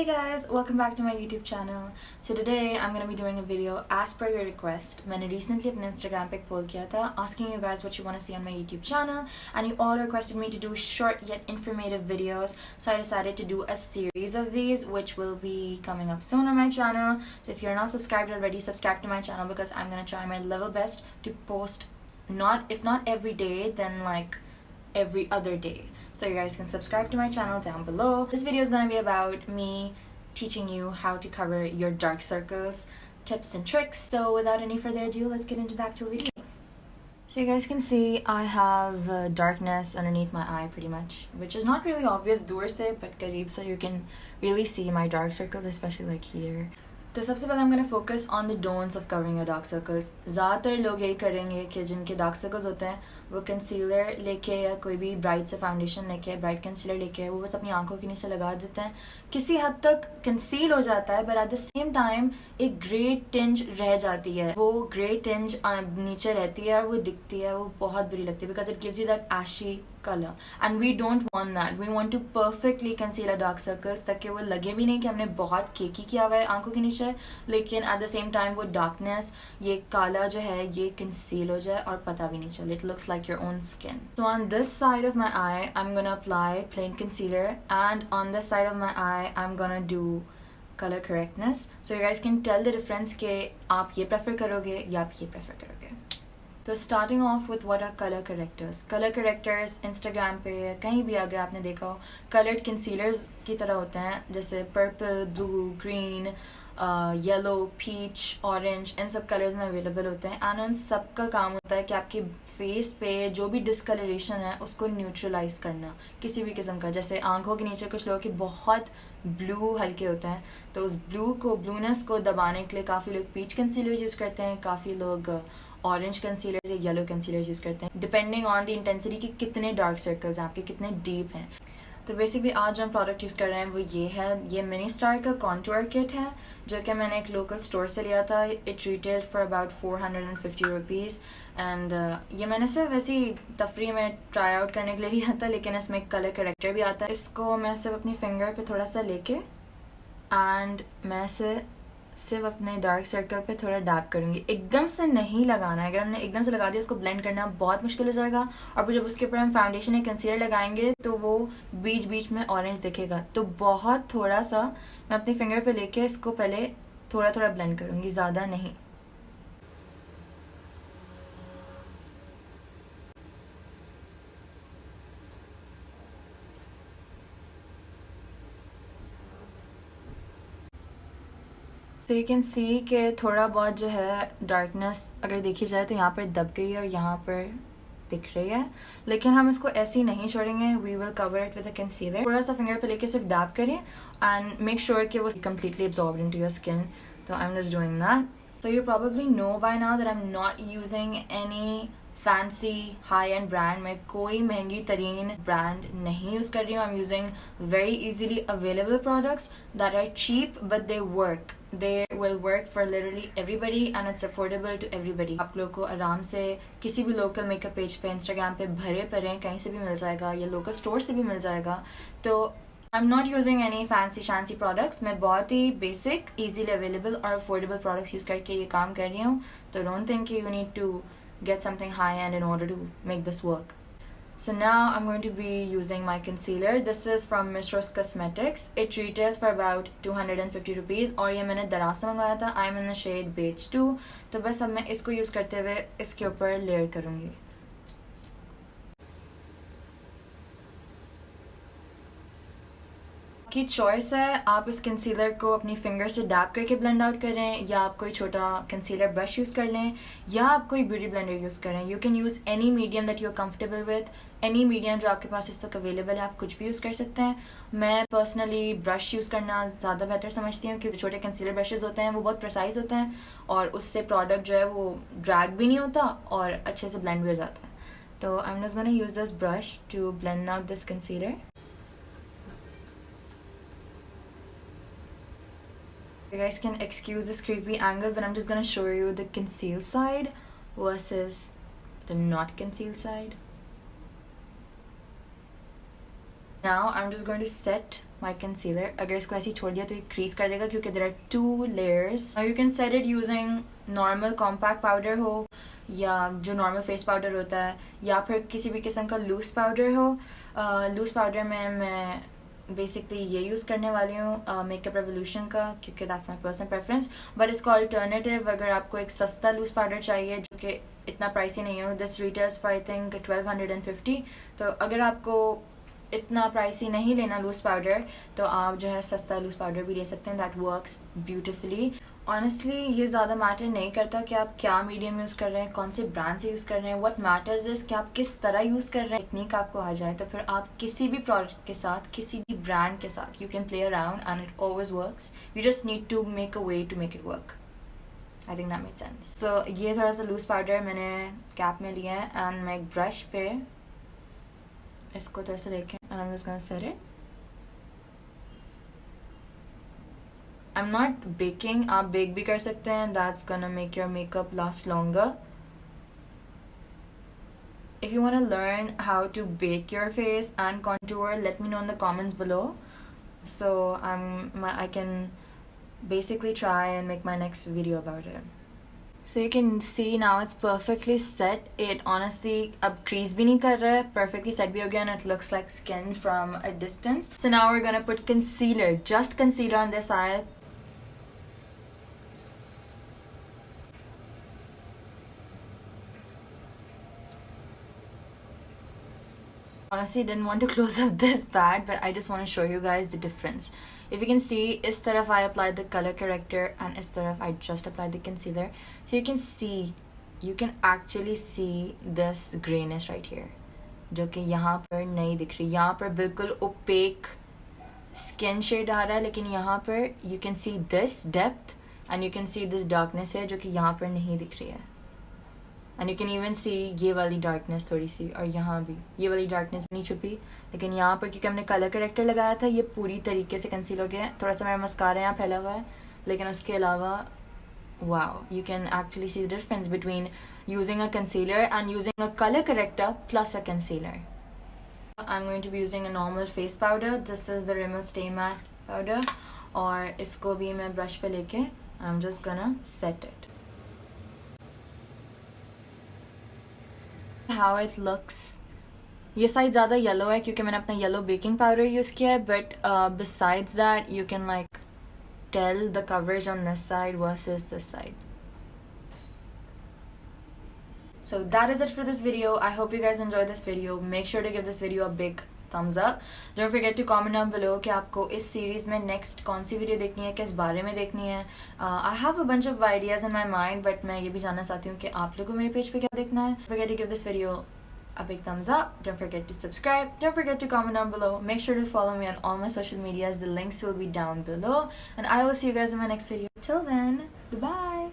Hey guys, welcome back to my YouTube channel. So today I'm going to be doing a video as per your request. मैंने recently अपने Instagram पे एक poll किया था asking you guys what you want to see on my YouTube channel, and you all requested me to do short yet informative videos. So I decided to do a series of these which will be coming up soon on my channel. So if you're not subscribed already, subscribe to my channel because I'm going to try my level best to post if not every day, then like every other day. So you guys can subscribe to my channel down below. This video is going to be about me teaching you how to cover your dark circles, tips and tricks. So without any further ado, let's get into the actual video. So you guys can see I have darkness underneath my eye pretty much, which is not really obvious dur se, but kareeb se you can really see my dark circles, especially like here. तो सबसे पहले I'm going to focus on the don'ts of covering your dark circles. ज़्यादातर लोग यही करेंगे कि जिनके dark circles होते हैं वो कंसीलर लेके या कोई भी ब्राइट से फाउंडेशन लेके ब्राइट कंसीलर लेके वो बस अपनी आंखों के नीचे लगा देते हैं. किसी हद तक कंसील हो जाता है, but at the same time एक ग्रे टिंज रह जाती है. वो ग्रे टिंज नीचे रहती है और वो दिखती है, वो बहुत बुरी लगती है because it gives you that ashy color, and we don't want that. We want to perfectly conceal our dark circles ताकि वो लगे भी नहीं कि हमने बहुत केकी किया हुआ है आंखों के नीचे, लेकिन at the same time वो darkness, ये काला जो है ये conceal हो जाए और पता भी नहीं चले. It looks like your own skin. So on this side of my eye I'm gonna apply plain concealer, and on this side of my eye I'm gonna do color correctness. So you guys can tell the difference कि आप ये prefer करोगे या आप ये prefer करोगे. तो starting off with what are colour correctors. Colour correctors Instagram पे कहीं भी अगर आपने देखा हो कलर्ड कंसीलर्स की तरह होते हैं, जैसे purple, blue, green, yellow, peach, orange, इन सब कलर्स में अवेलेबल होते हैं. एंड उन सब का काम होता है कि आपके फेस पे जो भी डिसकलरेशन है उसको न्यूट्रलाइज करना किसी भी किस्म का. जैसे आंखों के नीचे कुछ लोगों के बहुत ब्लू हल्के होते हैं, तो उस ब्लूनेस को दबाने के लिए काफ़ी लोग पीच कंसीलर्स यूज़ करते हैं, काफ़ी लोग ऑरेंज कंसीलर्स या येलो कंसीलर्स यूज़ करते हैं, डिपेंडिंग ऑन द इंटेंसिटी कि कितने डार्क सर्कल्स हैं आपके, कितने डीप हैं. तो बेसिकली आज जो हम प्रोडक्ट यूज़ कर रहे हैं वो ये है. ये मिनिस्टार का कॉन्टूर किट है जो कि मैंने एक लोकल स्टोर से लिया था. It retailed for about 450 rupees, and ये मैंने सिर्फ वैसे ही तफरी में ट्राई आउट करने के लिए लिया था, लेकिन इसमें एक कलर करेक्टर भी आता है. इसको मैं सिर्फ अपनी फिंगर पे थोड़ा सा लेके एंड मैं सिर्फ अपने डार्क सर्कल पे थोड़ा डैप करूँगी. एकदम से नहीं लगाना है. अगर हमने एकदम से लगा दिया उसको ब्लेंड करना बहुत मुश्किल हो जाएगा, और फिर जब उसके ऊपर हम फाउंडेशन या कंसीलर लगाएंगे तो वो बीच बीच में ऑरेंज दिखेगा. तो बहुत थोड़ा सा मैं अपनी फिंगर पे लेके इसको पहले थोड़ा थोड़ा ब्लेंड करूँगी, ज़्यादा नहीं. तो यू कैन सी कि थोड़ा बहुत जो है डार्कनेस अगर देखी जाए तो यहाँ पर दब गई है और यहाँ पर दिख रही है, लेकिन हम इसको ऐसे ही नहीं छोड़ेंगे. We will cover it with a concealer. थोड़ा सा फिंगर पे लेके सिर्फ डैप करें एंड मेक श्योर कि वो completely absorb into your skin. तो I am just doing that. So you probably know by now that I'm not using any fancy high-end brand. मैं कोई महंगी तरीन ब्रांड नहीं यूज़ कर रही हूँ. I'm using very easily available products that are cheap but they work. They will work for literally everybody and it's affordable to everybody. आप लोग को आराम से किसी भी लोकल मेकअप पेज पे, इंस्टाग्राम पे भरे पड़े कहीं से भी मिल जाएगा या लोकल स्टोर से भी मिल जाएगा. तो I'm not using any fancy products. मैं बहुत ही basic, easily available और affordable products यूज़ करके ये काम कर रही हूँ. तो don't think you need to get something high-end in order to make this work. So now I'm going to be using my concealer. This is from Mistros Cosmetics. It retails for about 250 rupees और ये मैंने दराज से मंगवाया था. I'm in the shade beige 2. तो बस अब मैं इसको यूज़ करते हुए इसके ऊपर लेयर करूँगी. की चॉइस है. आप इस कंसीलर को अपनी फिंगर से डैप करके ब्लेंड आउट करें, या आप कोई छोटा कंसीलर ब्रश यूज़ कर लें, या आप कोई ब्यूटी ब्लेंडर यूज़ करें. You can use any medium that you are comfortable with. Any medium जो आपके पास इस वक्त अवेलेबल है आप कुछ भी यूज़ कर सकते हैं. मैं पर्सनली ब्रश यूज़ करना ज़्यादा बेहतर समझती हूँ क्योंकि छोटे कंसीलर ब्रशेज़ होते हैं वो बहुत प्रिसाइज होते हैं और उससे प्रोडक्ट जो है वो ड्रैग भी नहीं होता और अच्छे से ब्लेंड भी हो जाता है. तो I am just gonna use this brush to blend out this concealer. You guys can excuse this creepy angle, but I'm just gonna show you the conceal side versus the not conceal side. Now I'm just going to set my concealer. अगर इसको ऐसे ही छोड़ दिया तो ये crease कर देगा क्योंकि there are 2 layers. Now you can set it using normal compact powder हो या जो normal face powder होता है या फिर किसी भी किस्म का loose powder हो. Loose powder में मैं बेसिकली ये यूज़ करने वाली हूँ makeuprevolution का क्योंकि that's my personal preference. But इसका alternative अगर आपको एक सस्ता loose powder चाहिए जो कि इतना प्राइसी नहीं हो, this retails for I think 1250. तो अगर आपको इतना प्राइसी नहीं लेना लूज पाउडर तो आप जो है सस्ता लूज पाउडर भी ले सकते हैं. That works beautifully. ऑनेस्टली ये ज़्यादा मैटर नहीं करता कि आप क्या मीडियम यूज़ कर रहे हैं, कौन से ब्रांड से यूज़ कर रहे हैं. व्हाट मैटर्स इज़ कि आप किस तरह यूज़ कर रहे हैं. टेक्निक आपको आ जाए तो फिर आप किसी भी प्रोडक्ट के साथ, किसी भी ब्रांड के साथ you can play around and it always works. You just need to make a way to make it work. I think that make sense. So ये थोड़ा सा लूज पाउडर मैंने कैप में लिया है एंड मैं एक ब्रश पे इसको थोड़ा सा लेके and I'm just gonna set it. I'm not baking. आप bake भी कर सकते हैं. That's gonna make your makeup last longer. If you want to learn how to bake your face and contour, let me know in the comments below. So I can basically try and make my next video about it. So you can see now it's perfectly set. It honestly अब crease भी नहीं कर रहा है, perfectly set भी हो गया and it looks like skin from a distance. So now we're gonna put concealer, just concealer on this eye. Honestly didn't want to close up this bad, but I just want to show you guys the difference. If you can see, इस तरफ I applied the color corrector and इस तरफ I just applied the concealer. So you can see, you can actually see this grayness right here, जो कि यहाँ पर नहीं दिख रही. यहाँ पर बिल्कुल opaque skin shade आ रहा है, लेकिन यहाँ पर you can see this depth and you can see this darkness है जो कि यहाँ पर नहीं दिख रही है. एंड यू कैन इवन सी ये वाली डार्कनेस थोड़ी सी, और यहाँ भी ये वाली डार्कनेस नहीं छुपी. लेकिन यहाँ पर क्योंकि हमने कलर करेक्टर लगाया था ये पूरी तरीके से कंसील हो गया है. थोड़ा सा मेरा मस्कारा यहाँ फैला हुआ है, लेकिन उसके अलावा wow, you can actually see the difference between using a concealer and using a colour corrector plus a concealer. I am going to be using a normal face powder. This is the Rimmel stay matte powder, और इसको भी मैं brush पे लेके I am just gonna set it. How it looks. ये side ज़्यादा yellow है क्योंकि मैंने अपना येलो बेकिंग पाउडर यूज़ किया है, but besides that you can like tell the coverage on this side versus this side. So that is it for this video. I hope you guys enjoyed this video. Make sure to give this video a big thumbs up. Don't forget to comment down below कि आपको इस series में next कौन सी video देखनी है, किस बारे में देखनी है. I have a bunch of ideas in my mind, but मैं ये भी जानना चाहती हूँ कि आप लोगों को मेरे पेज पे क्या देखना है. Don't forget to give this video a big thumbs up. Don't forget to subscribe. Don't forget to comment down below. Make sure to follow me on all my social medias. The links will be down below. And I will see you guys in my next video. Till then, goodbye.